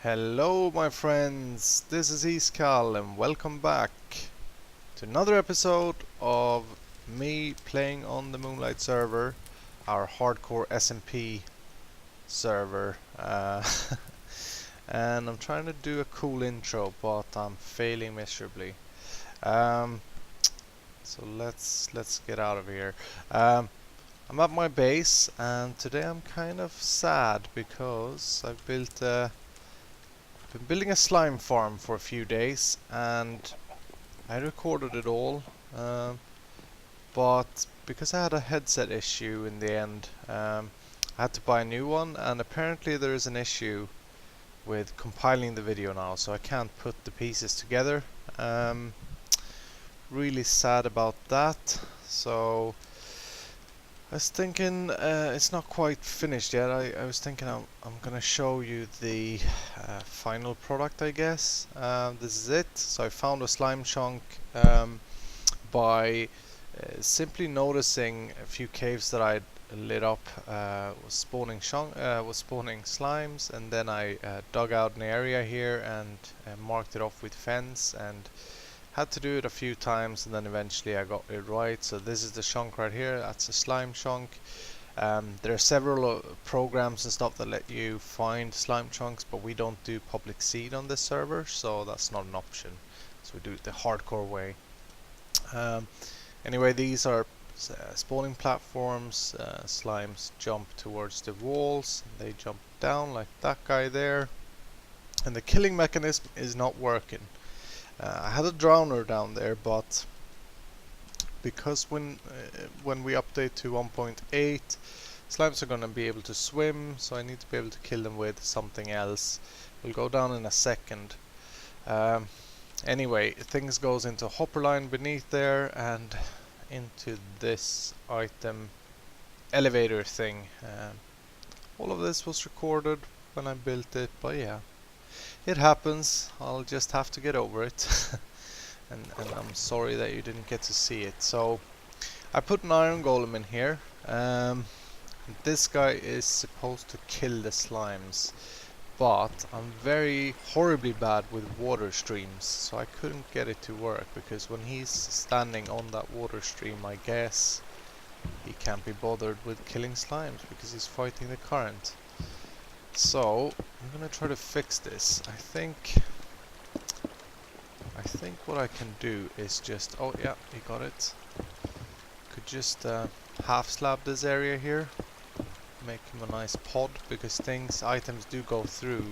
Hello my friends, this is Iskall and welcome back to another episode of me playing on the Moonlite server, our hardcore SMP server. And I'm trying to do a cool intro, but I'm failing miserably. So let's get out of here. I'm at my base and today I'm kind of sad because I've been building a slime farm for a few days and I recorded it all, but because I had a headset issue in the end, I had to buy a new one, and apparently there is an issue with compiling the video now, so I can't put the pieces together. Really sad about that. So I was thinking, it's not quite finished yet. I was thinking I'm gonna show you the final product, I guess. This is it. So I found a slime chunk by simply noticing a few caves that I'd lit up was spawning slimes, and then I dug out an area here and marked it off with fence, and had to do it a few times, and then eventually I got it right. So this is the chunk right here. That's a slime chunk. There are several programs and stuff that let you find slime chunks, but we don't do public seed on this server, so that's not an option. So we do it the hardcore way. Anyway, these are spawning platforms. Slimes jump towards the walls. They jump down like that guy there. And the killing mechanism is not working. I had a drowner down there, but because when we update to 1.8, slimes are going to be able to swim, so I need to be able to kill them with something else. We'll go down in a second. Anyway, things goes into a hopper line beneath there and into this item elevator thing. All of this was recorded when I built it, but yeah. It happens. I'll just have to get over it. and I'm sorry that you didn't get to see it. So I put an iron golem in here. This guy is supposed to kill the slimes, but I'm very horribly bad with water streams, so I couldn't get it to work, because when he's standing on that water stream, I guess he can't be bothered with killing slimes because he's fighting the current. So I'm gonna try to fix this. I think what I can do is just, oh yeah, you got it. Could just half slab this area here, make him a nice pod, because items do go through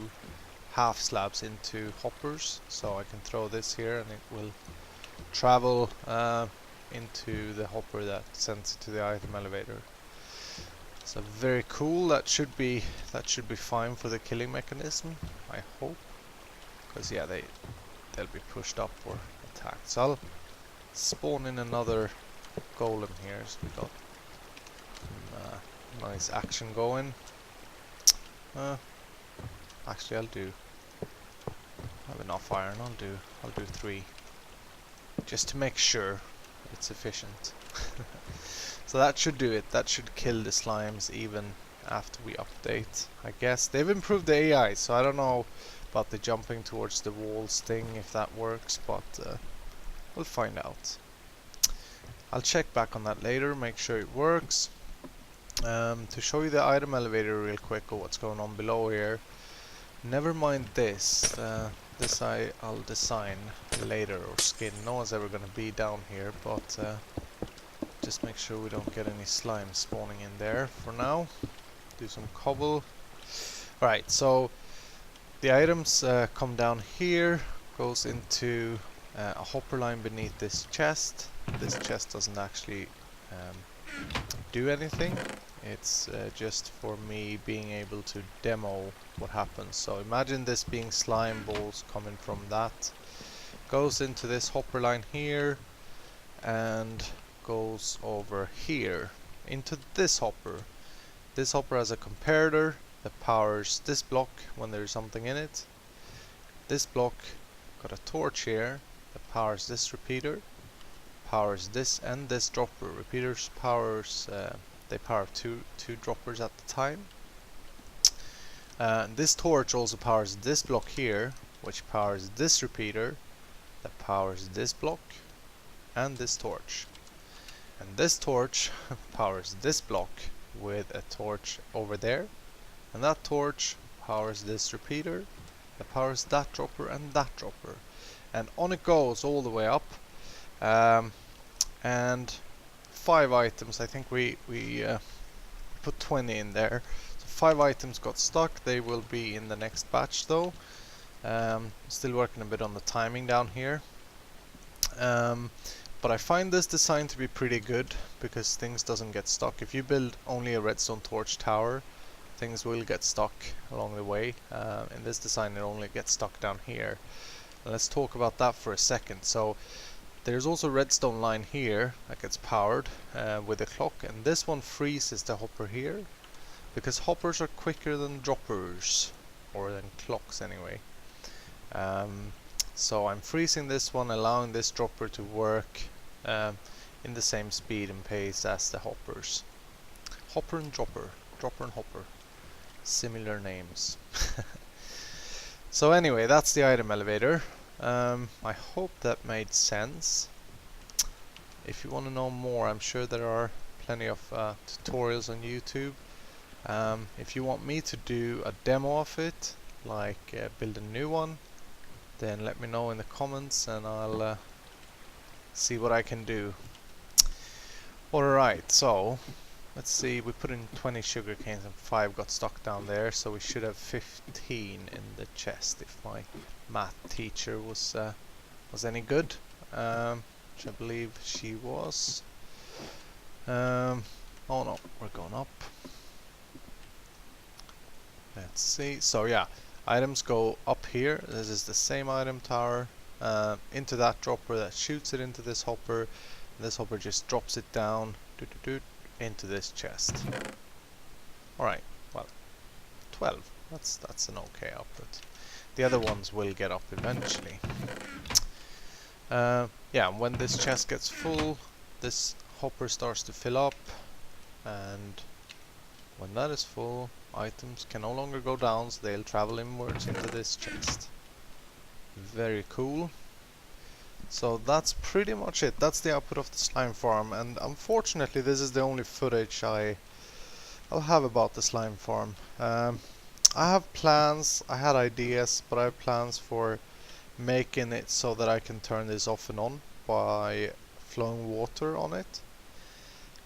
half slabs into hoppers. So I can throw this here and it will travel into the hopper that sends it to the item elevator. So very cool. That should be fine for the killing mechanism, I hope, because yeah, they'll be pushed up or attacked. So I'll spawn in another golem here, so we got some, nice action going. Actually, I have enough iron. I'll do 3, just to make sure it's efficient. So that should do it. That should kill the slimes even after we update, I guess. They've improved the AI, so I don't know about the jumping towards the walls thing, if that works, but we'll find out. I'll check back on that later, make sure it works. To show you the item elevator real quick, or what's going on below here. Never mind this. This I'll design later, or skin. No one's ever going to be down here, but just make sure we don't get any slime spawning in there for now. Do some cobble. Alright, so the items come down here, goes into a hopper line beneath this chest. This chest doesn't actually do anything. It's just for me being able to demo what happens. So imagine this being slime balls coming from that. Goes into this hopper line here and goes over here into this hopper. This hopper has a comparator that powers this block when there's something in it. This block got a torch here that powers this repeater, powers this and this dropper. Repeaters powers they power two droppers at the time. This torch also powers this block here, which powers this repeater, that powers this block, and this torch. And this torch powers this block with a torch over there, and that torch powers this repeater, that powers that dropper and that dropper. And on it goes all the way up. And 5 items, I think we put 20 in there. So 5 items got stuck. They will be in the next batch though. Still working a bit on the timing down here. But I find this design to be pretty good because things doesn't get stuck. If you build only a redstone torch tower, things will get stuck along the way. In this design it only gets stuck down here. And let's talk about that for a second. So there's also a redstone line here that gets powered with a clock, and this one freezes the hopper here because hoppers are quicker than droppers, or than clocks anyway. So I'm freezing this one, allowing this dropper to work in the same speed and pace as the hoppers. Hopper and dropper, dropper and hopper, similar names. So anyway, that's the item elevator. I hope that made sense. If you want to know more, I'm sure there are plenty of tutorials on YouTube. If you want me to do a demo of it, like build a new one, then let me know in the comments and I'll see what I can do. Alright, so let's see, we put in 20 sugar canes and 5 got stuck down there, so we should have 15 in the chest if my math teacher was any good, which I believe she was. Oh no, we're going up. Let's see, so yeah, items go up here. This is the same item tower, into that dropper that shoots it into this hopper. This hopper just drops it down into this chest. Alright, well, 12. That's an okay output. The other ones will get up eventually. Yeah, when this chest gets full, this hopper starts to fill up, and when that is full, items can no longer go down, so they'll travel inwards into this chest. Very cool. So that's pretty much it. That's the output of the slime farm, and unfortunately this is the only footage I'll have about the slime farm. I have plans, I had ideas, but I have plans for making it so that I can turn this off and on by flowing water on it.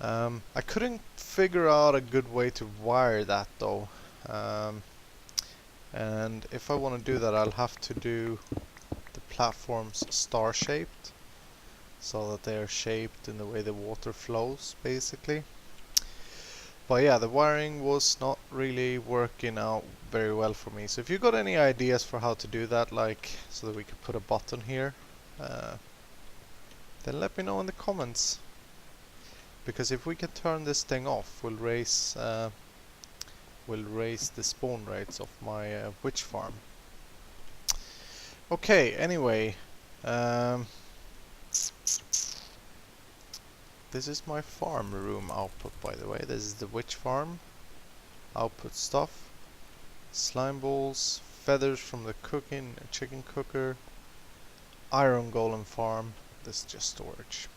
I couldn't figure out a good way to wire that though, and if I want to do that I'll have to do the platforms star shaped so that they are shaped in the way the water flows basically. But yeah, the wiring was not really working out very well for me, so if you got any ideas for how to do that, like so that we could put a button here, then let me know in the comments. Because if we can turn this thing off, we'll raise the spawn rates of my witch farm. Okay, anyway, this is my farm room output, by the way. This is the witch farm output stuff. Slime balls, feathers from the chicken cooker, iron golem farm. This is just storage.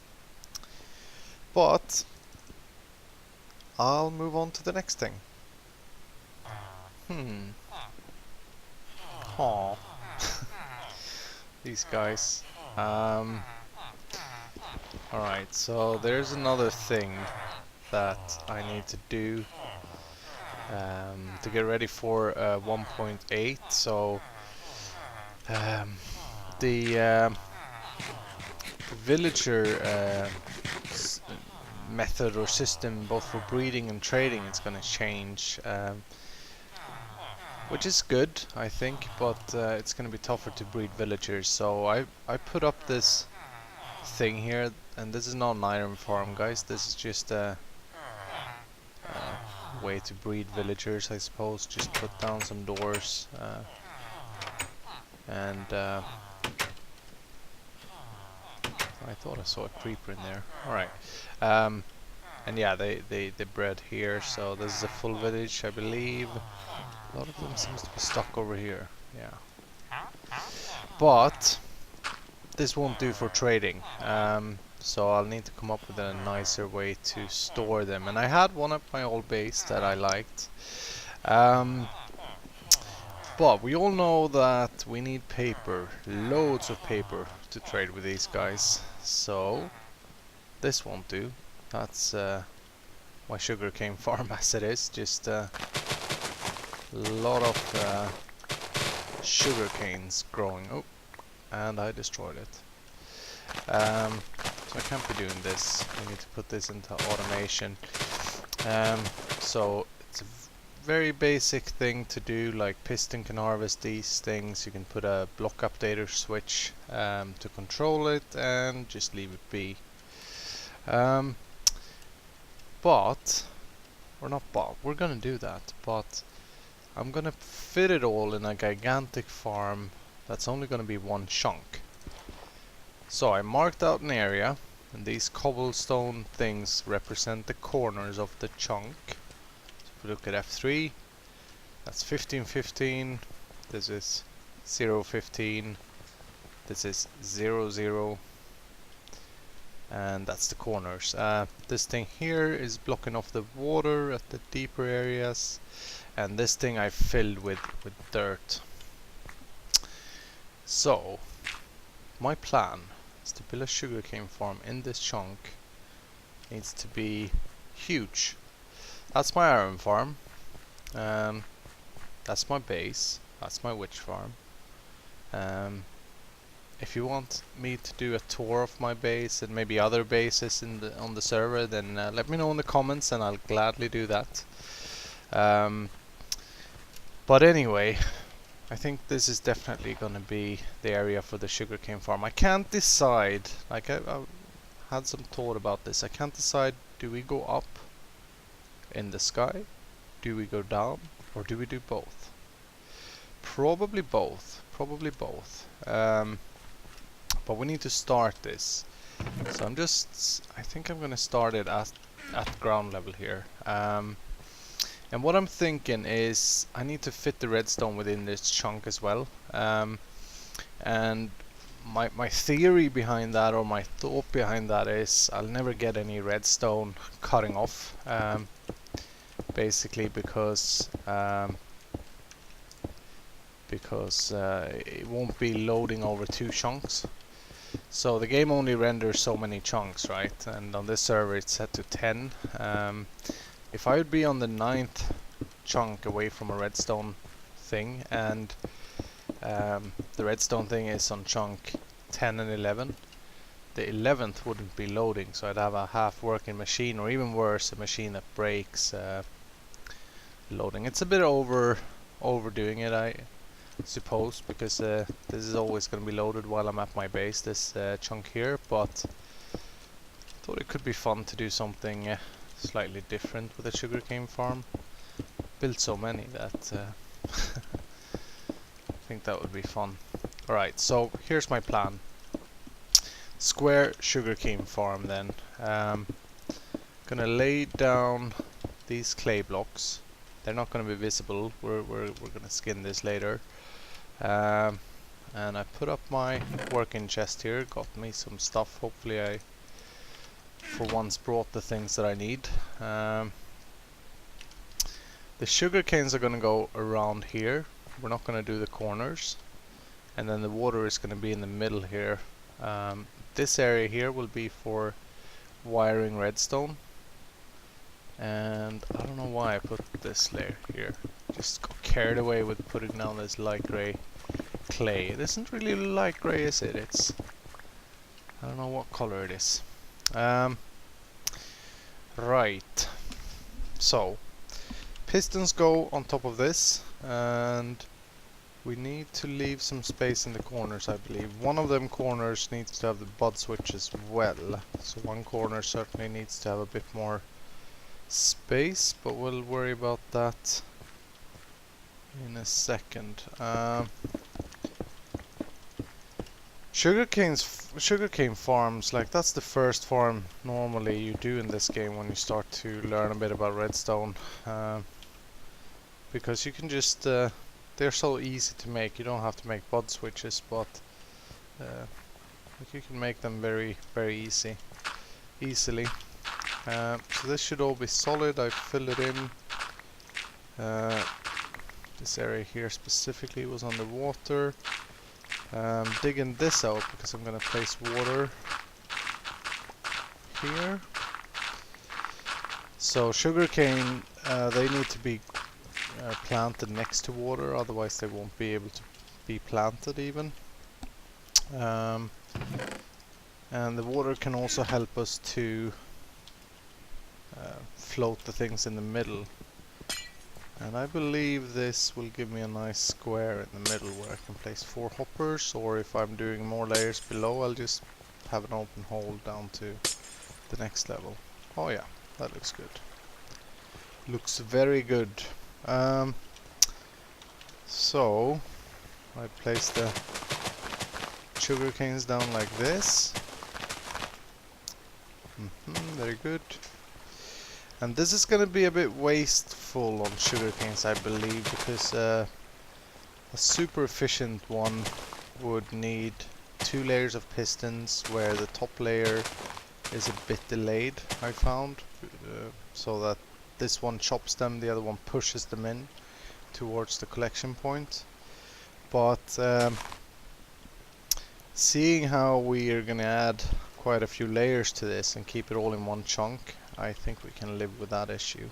But I'll move on to the next thing. Aw. These guys. Alright, so there's another thing that I need to do to get ready for 1.8. So the villager method or system, both for breeding and trading, it's gonna change, which is good, I think, but it's gonna be tougher to breed villagers. So I put up this thing here, and this is not an iron farm, guys. This is just a way to breed villagers, I suppose. Just put down some doors and I thought I saw a creeper in there. Alright. And yeah, they bred here, so this is a full village, I believe. A lot of them seems to be stuck over here. Yeah. But this won't do for trading. So I'll need to come up with a nicer way to store them. And I had one at my old base that I liked. But we all know that we need paper, loads of paper to trade with these guys. So this won't do. That's my sugarcane farm as it is. Just a lot of sugar canes growing. Oh, and I destroyed it. So I can't be doing this. I need to put this into automation. So it's a very basic thing to do, like piston can harvest these things. You can put a block updater switch to control it and just leave it be. We're gonna do that, but I'm gonna fit it all in a gigantic farm that's only gonna be one chunk. So I marked out an area, and these cobblestone things represent the corners of the chunk. So if we look at F3, that's 1515, this is 015, this is 00, and that's the corners. This thing here is blocking off the water at the deeper areas, and this thing I filled with dirt. So my plan is to build a sugarcane farm in this chunk. Needs to be huge. That's my iron farm. That's my base. That's my witch farm. If you want me to do a tour of my base and maybe other bases on the server, then let me know in the comments and I'll gladly do that. But anyway, I think this is definitely gonna be the area for the sugarcane farm. I can't decide, like I had some thought about this. I can't decide, do we go up in the sky? Do we go down? Or do we do both? Probably both. Probably both. But we need to start this. So I think I'm gonna start it at ground level here. And what I'm thinking is I need to fit the redstone within this chunk as well. And my theory behind that, or my thought behind that, is I'll never get any redstone cutting off. Basically because it won't be loading over 2 chunks. So the game only renders so many chunks, right? And on this server it's set to 10. If I would be on the 9th chunk away from a redstone thing, and the redstone thing is on chunk 10 and 11, the 11th wouldn't be loading, so I'd have a half working machine, or even worse, a machine that breaks loading. It's a bit overdoing it, I suppose, because this is always going to be loaded while I'm at my base, this chunk here, but I thought it could be fun to do something slightly different with a sugarcane farm. Built so many that I think that would be fun. Alright, so here's my plan. Square sugarcane farm then. Gonna lay down these clay blocks. They're not gonna be visible. We're gonna skin this later. And I put up my working chest here. Got me some stuff. Hopefully I for once brought the things that I need. The sugar canes are gonna go around here. We're not gonna do the corners, and then the water is gonna be in the middle here. This area here will be for wiring redstone, and I don't know why I put this layer here. Just got carried away with putting down this light grey clay. It isn't really light grey, is it? It's, I don't know what color it is. Right, so pistons go on top of this, and we need to leave some space in the corners, I believe. One of them corners needs to have the bud switch as well, so one corner certainly needs to have a bit more space, but we'll worry about that in a second. Sugarcane's sugarcane farms, like that's the first farm normally you do in this game when you start to learn a bit about redstone, because you can just they're so easy to make. You don't have to make bud switches, but like you can make them very easily. So this should all be solid. I filled it in. This area here specifically was underwater. Digging this out because I'm gonna place water here. So sugarcane, they need to be planted next to water, otherwise they won't be able to be planted even. And the water can also help us to float the things in the middle. And I believe this will give me a nice square in the middle where I can place 4 hoppers, or if I'm doing more layers below, I'll just have an open hole down to the next level. Oh yeah, that looks good. Looks very good. So I place the sugar canes down like this. Very good. And this is going to be a bit wasteful on sugar canes, I believe, because a super efficient one would need 2 layers of pistons, where the top layer is a bit delayed, I found, so that this one chops them, the other one pushes them in towards the collection point. But seeing how we are going to add quite a few layers to this and keep it all in one chunk, I think we can live with that issue.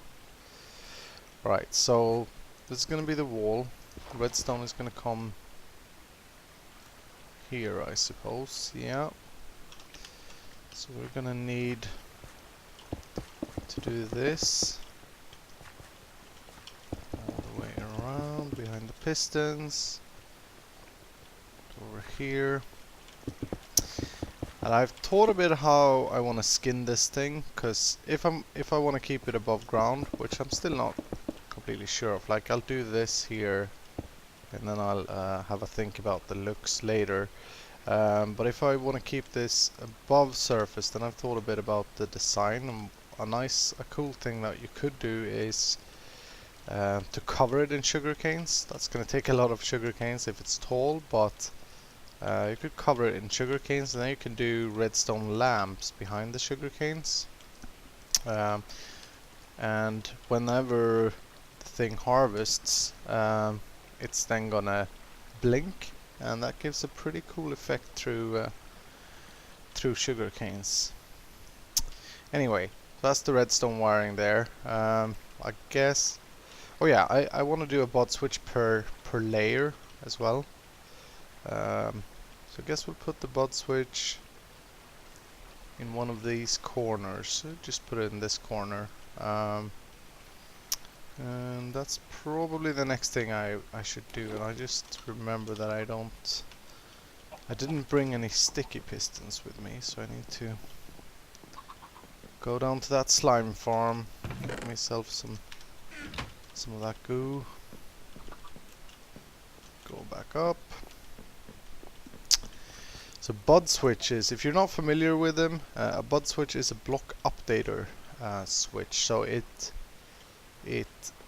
Right, so this is going to be the wall. Redstone is going to come here, I suppose. Yeah. So we're going to need to do this all the way around behind the pistons, over here. And I've thought a bit how I want to skin this thing, because if I want to keep it above ground, which I'm still not completely sure of, like I'll do this here and then I'll have a think about the looks later. But if I want to keep this above surface, then I've thought a bit about the design. A cool thing that you could do is to cover it in sugar canes. That's going to take a lot of sugar canes if it's tall, but you could cover it in sugar canes, and then you can do redstone lamps behind the sugar canes. And whenever the thing harvests, it's then gonna blink, and that gives a pretty cool effect through sugar canes. Anyway, that's the redstone wiring there. I guess. Oh yeah, I want to do a bot switch per layer as well. So I guess we'll put the bud switch in one of these corners. So just put it in this corner. And that's probably the next thing I should do. And I just remember that I didn't bring any sticky pistons with me, so I need to go down to that slime farm, get myself some of that goo. Go back up. So bud switches, if you're not familiar with them, a bud switch is a block updater switch. So it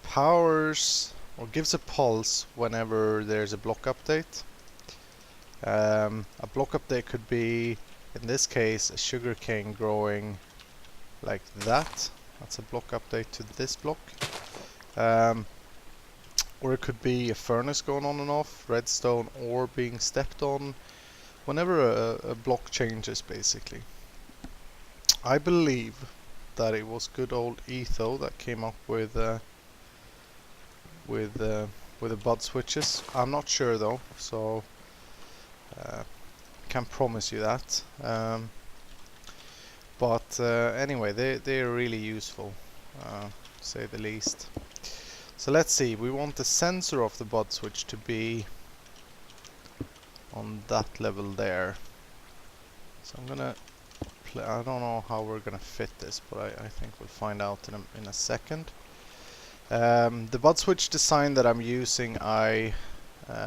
powers or gives a pulse whenever there's a block update. A block update could be, in this case, a sugarcane growing like that. That's a block update to this block. Or it could be a furnace going on and off, redstone ore being stepped on. Whenever a block changes, basically. I believe that it was good old Etho that came up with the bud switches. I'm not sure though, so can't promise you that. But anyway, they are really useful, to say the least. So let's see. We want the sensor of the bud switch to be on that level there. So I'm gonna I don't know how we're gonna fit this, but I think we'll find out in a second. The bud switch design that I'm using, I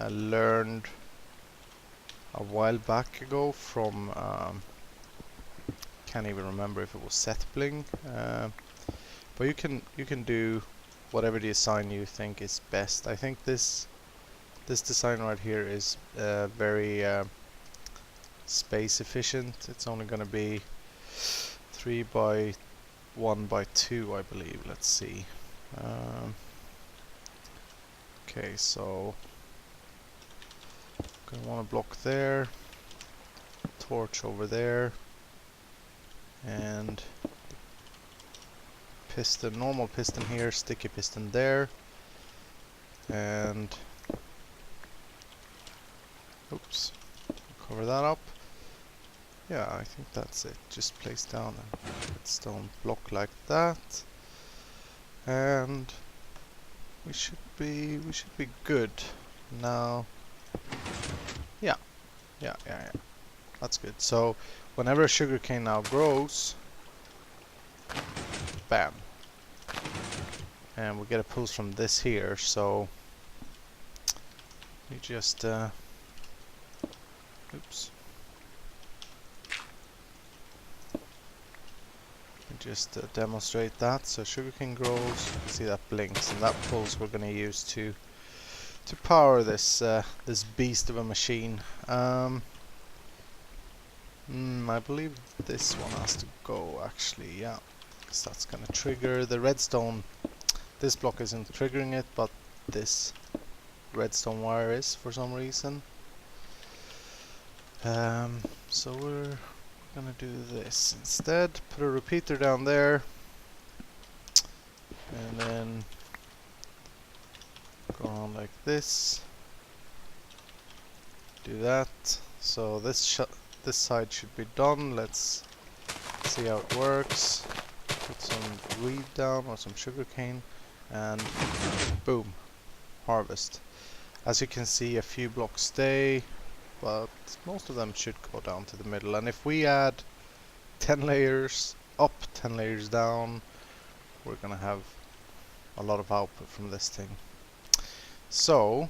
learned a while back ago from can't even remember if it was Setbling, but you can do whatever design you think is best. I think this design right here is very space efficient. It's only going to be 3 by 1 by 2, I believe. Let's see. Okay, so gonna want a block there, torch over there, and piston, normal piston here, sticky piston there, and oops, cover that up. Yeah, I think that's it. Just place down a redstone block like that, and we should be good now. Yeah, that's good. So whenever a sugarcane now grows, bam, and we get a pulse from this here. So we just oops. Just demonstrate that. So sugarcane grows, you can see that blinks, and that pulse we're going to use to power this this beast of a machine. I believe this one has to go actually, yeah, because that's going to trigger the redstone. This block isn't triggering it, but this redstone wire is for some reason. So we're gonna do this instead. Put a repeater down there, and then go on like this. Do that. So this side should be done. Let's see how it works. Put some weed down or some sugarcane, and boom, harvest. As you can see, a few blocks stay, but most of them should go down to the middle. And if we add 10 layers up, 10 layers down, we're gonna have a lot of output from this thing. So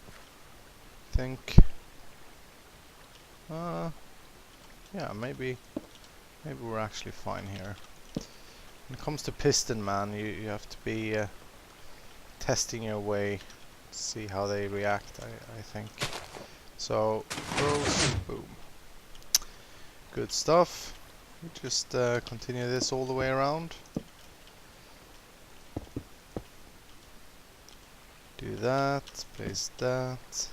I think yeah, maybe we're actually fine here. When it comes to piston, man, you have to be testing your way, see how they react, I think. So grows, boom, good stuff. We just continue this all the way around. Do that, place that.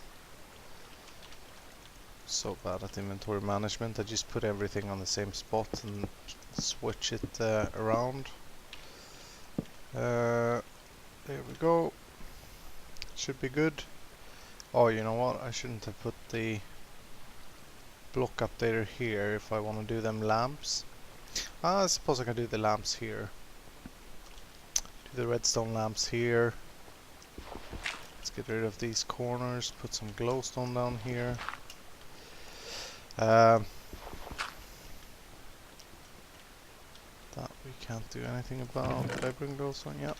So bad at inventory management. I just put everything on the same spot and switch it around. There we go. Should be good. Oh, you know what? I shouldn't have put the block updater here if I want to do them lamps. I suppose I can do the lamps here. Do the redstone lamps here. Let's get rid of these corners. Put some glowstone down here. That we can't do anything about. Did I bring glowstone? Yeah.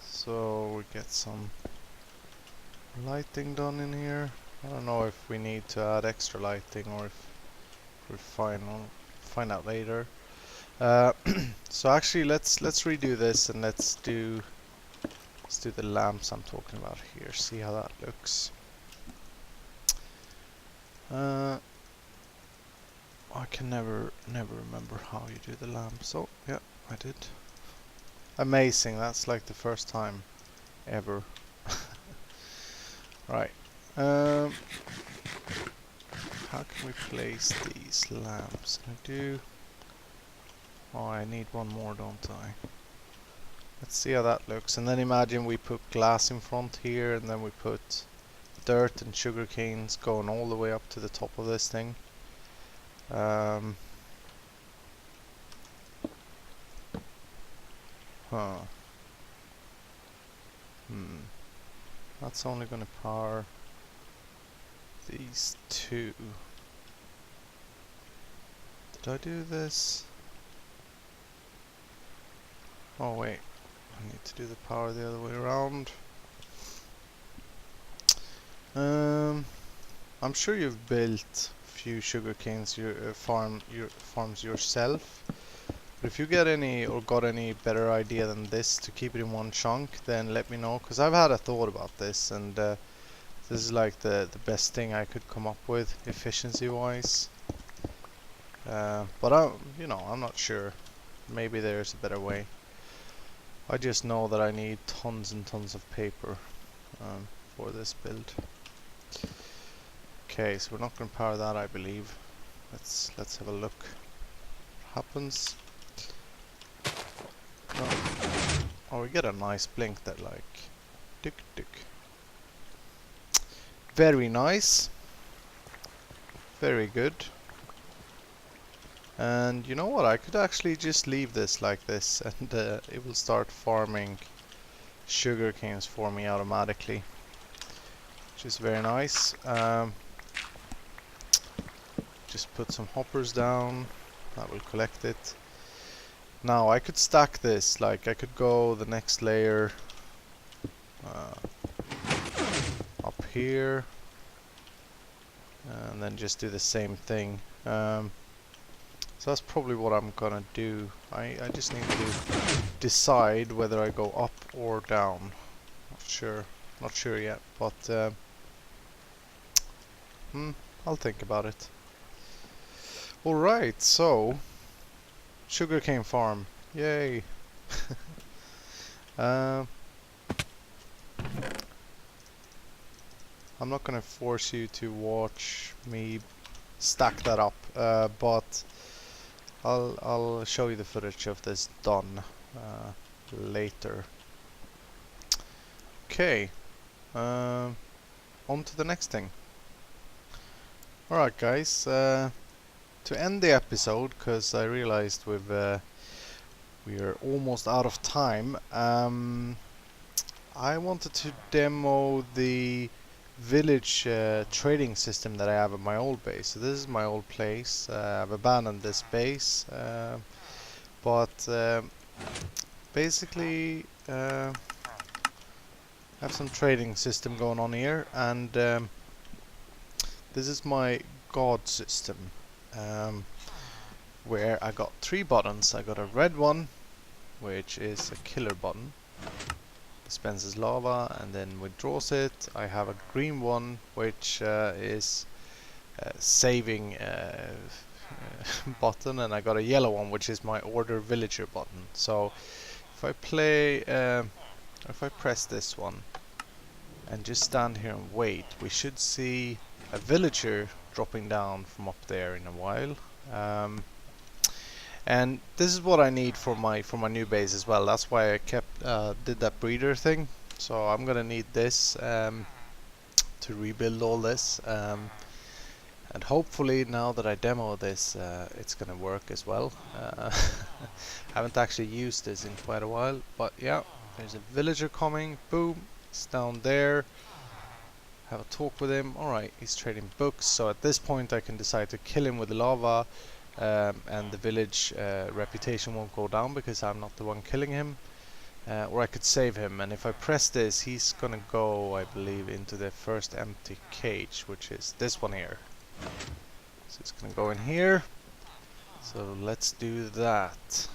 So we get some lighting done in here. I don't know if we need to add extra lighting or if we're fine. We'll find out later. So actually, let's redo this and let's do the lamps I'm talking about here. See how that looks. I can never remember how you do the lamps. Oh, yeah, I did. Amazing, that's like the first time ever. Right. How can we place these lamps? Can I do... Oh, I need one more, don't I? Let's see how that looks. And then imagine we put glass in front here, and then we put dirt and sugar canes going all the way up to the top of this thing. That's only going to power these two. Did I do this? Oh wait, I need to do the power the other way around. I'm sure you've built a few sugarcanes farms yourself. But if you get any or got any better idea than this to keep it in one chunk, then let me know, because I've had a thought about this, and this is like the best thing I could come up with efficiency wise. But I'm not sure. Maybe there's a better way. I just know that I need tons and tons of paper for this build. Okay, so we're not going to power that, I believe. Let's have a look. What happens? No. Oh, we get a nice blink that like tick tick. Very nice. Very good. And you know what? I could actually just leave this like this, and it will start farming sugar canes for me automatically, which is very nice. Just put some hoppers down. That will collect it. Now I could stack this, like I could go the next layer up here, and then just do the same thing. So that's probably what I'm gonna do. I just need to decide whether I go up or down. Not sure yet, but I'll think about it. Alright, so sugarcane farm, yay! I'm not gonna force you to watch me stack that up, but I'll show you the footage of this done later. Okay, on to the next thing. Alright guys, to end the episode, because I realized we are almost out of time, I wanted to demo the village trading system that I have at my old base. So this is my old place. I've abandoned this base, but basically I have some trading system going on here, and this is my god system, where I got 3 buttons. I got a red one, which is a killer button, dispenses lava and then withdraws it. I have a green one, which is saving button, and I got a yellow one, which is my order villager button. So if I play, if I press this one and just stand here and wait, we should see a villager dropping down from up there in a while. And this is what I need for my new base as well. That's why I did that breeder thing. So I'm gonna need this to rebuild all this, and hopefully now that I demo this, it's gonna work as well. Haven't actually used this in quite a while, but yeah, there's a villager coming. Boom, it's down there. Have a talk with him. Alright, he's trading books, so at this point I can decide to kill him with lava, and the village reputation won't go down because I'm not the one killing him, or I could save him. And if I press this, he's gonna go, I believe, into the first empty cage, which is this one here. So it's gonna go in here, so let's do that.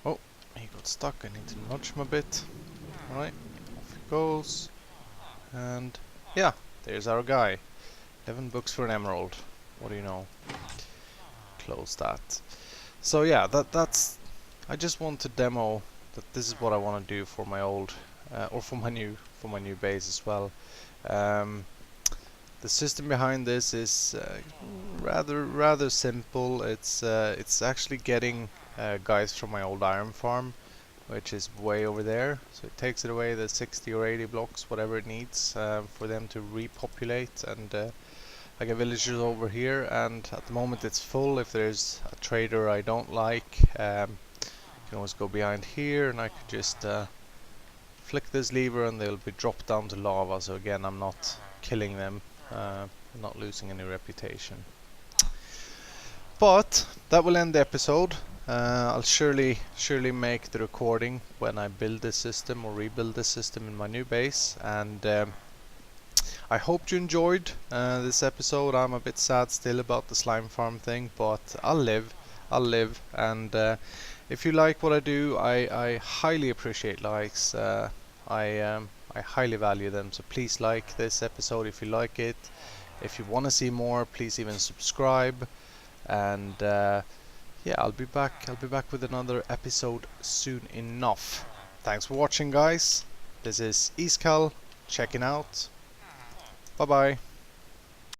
Oh, he got stuck. I need to nudge him a bit. Alright, off he goes. And yeah, there's our guy. 11 books for an emerald. What do you know? Close that. So yeah, that's. I just want to demo that this is what I want to do for my old, or for my new base as well. The system behind this is rather simple. It's actually getting guys from my old iron farm, which is way over there. So it takes it away the 60 or 80 blocks, whatever it needs, for them to repopulate. And I get villagers over here, and at the moment it's full. If there's a trader I don't like, you can always go behind here, and I could just flick this lever and they'll be dropped down to lava. So again, I'm not killing them, I'm not losing any reputation. But that will end the episode. I'll surely make the recording when I build this system or rebuild this system in my new base, and I hope you enjoyed this episode. I'm a bit sad still about the slime farm thing, but I'll live. And if you like what I do, I highly appreciate likes. I highly value them. So please like this episode if you like it. If you want to see more, please even subscribe. And yeah, I'll be back with another episode soon enough. Thanks for watching, guys. This is Iskall checking out. Bye bye.